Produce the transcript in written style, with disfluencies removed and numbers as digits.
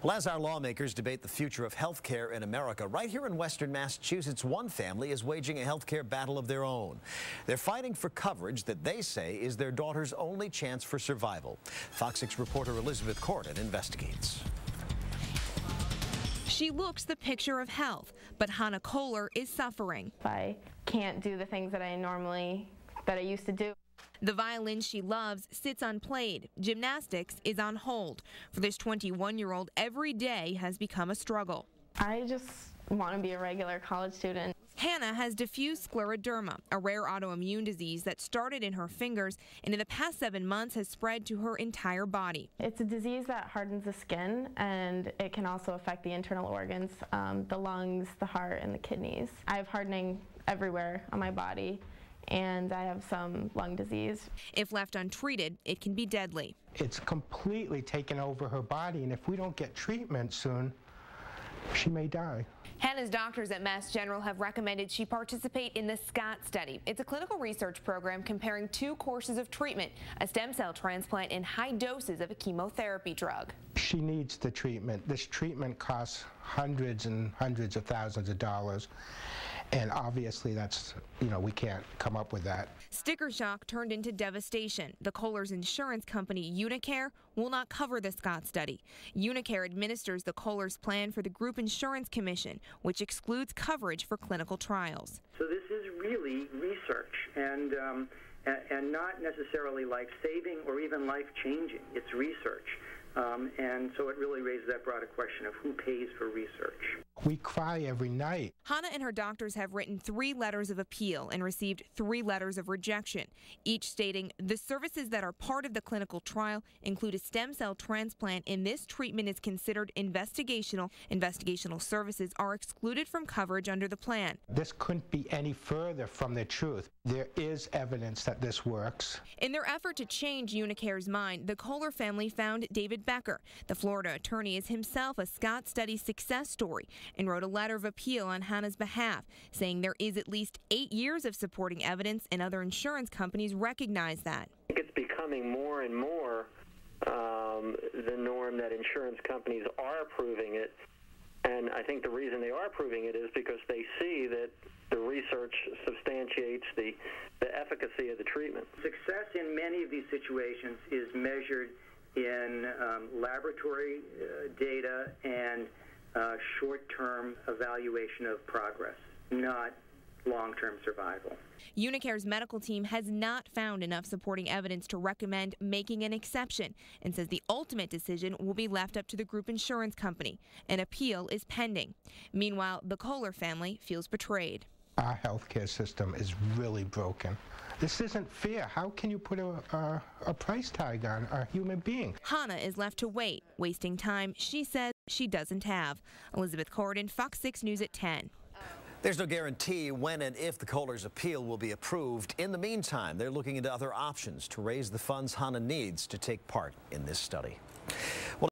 Well, as our lawmakers debate the future of health care in America, right here in Western Massachusetts, one family is waging a health care battle of their own. They're fighting for coverage that they say is their daughter's only chance for survival. Fox 6 reporter Elizabeth Corden investigates. She looks the picture of health, but Hannah Kohler is suffering. I can't do the things that I used to do. The violin she loves sits unplayed. Gymnastics is on hold. For this 21-year-old, every day has become a struggle. I just want to be a regular college student. Hannah has diffuse scleroderma, a rare autoimmune disease that started in her fingers and in the past 7 months has spread to her entire body. It's a disease that hardens the skin, and it can also affect the internal organs, the lungs, the heart, and the kidneys. I have hardening everywhere on my body, and I have some lung disease. If left untreated, it can be deadly. It's completely taken over her body, and if we don't get treatment soon, she may die. Hannah's doctors at Mass General have recommended she participate in the SCOT study. It's a clinical research program comparing 2 courses of treatment, a stem cell transplant and high doses of a chemotherapy drug. She needs the treatment. This treatment costs hundreds and hundreds of thousands of dollars. And obviously that's, we can't come up with that. Sticker shock turned into devastation. The Kohlers' insurance company, UniCare, will not cover the SCOT study. UniCare administers the Kohlers' plan for the Group Insurance Commission, which excludes coverage for clinical trials. So this is really research and not necessarily life-saving or even life-changing. It's research. And so it really raises that broader question of who pays for research. We cry every night. Hannah and her doctors have written 3 letters of appeal and received 3 letters of rejection, each stating the services that are part of the clinical trial include a stem cell transplant, and this treatment is considered investigational. Investigational services are excluded from coverage under the plan. This couldn't be any further from the truth. There is evidence that this works. In their effort to change UniCare's mind, the Kohler family found David Becker. The Florida attorney is himself a SCOT study success story and wrote a letter of appeal on Hannah's behalf, saying there is at least 8 years of supporting evidence, and other insurance companies recognize that. I think it's becoming more and more the norm that insurance companies are approving it, and I think the reason they are approving it is because they see that the research substantiates the efficacy of the treatment. Success in many of these situations is measured in laboratory data and short-term evaluation of progress, not long-term survival. UniCare's medical team has not found enough supporting evidence to recommend making an exception and says the ultimate decision will be left up to the group insurance company. An appeal is pending. Meanwhile, the Kohler family feels betrayed. Our healthcare system is really broken. This isn't fair. How can you put a price tag on a human being? Hannah is left to wait, wasting time she says she doesn't have. Elizabeth Corden, Fox 6 News at 10. There's no guarantee when and if the Kohlers' appeal will be approved. In the meantime, they're looking into other options to raise the funds Hannah needs to take part in this study.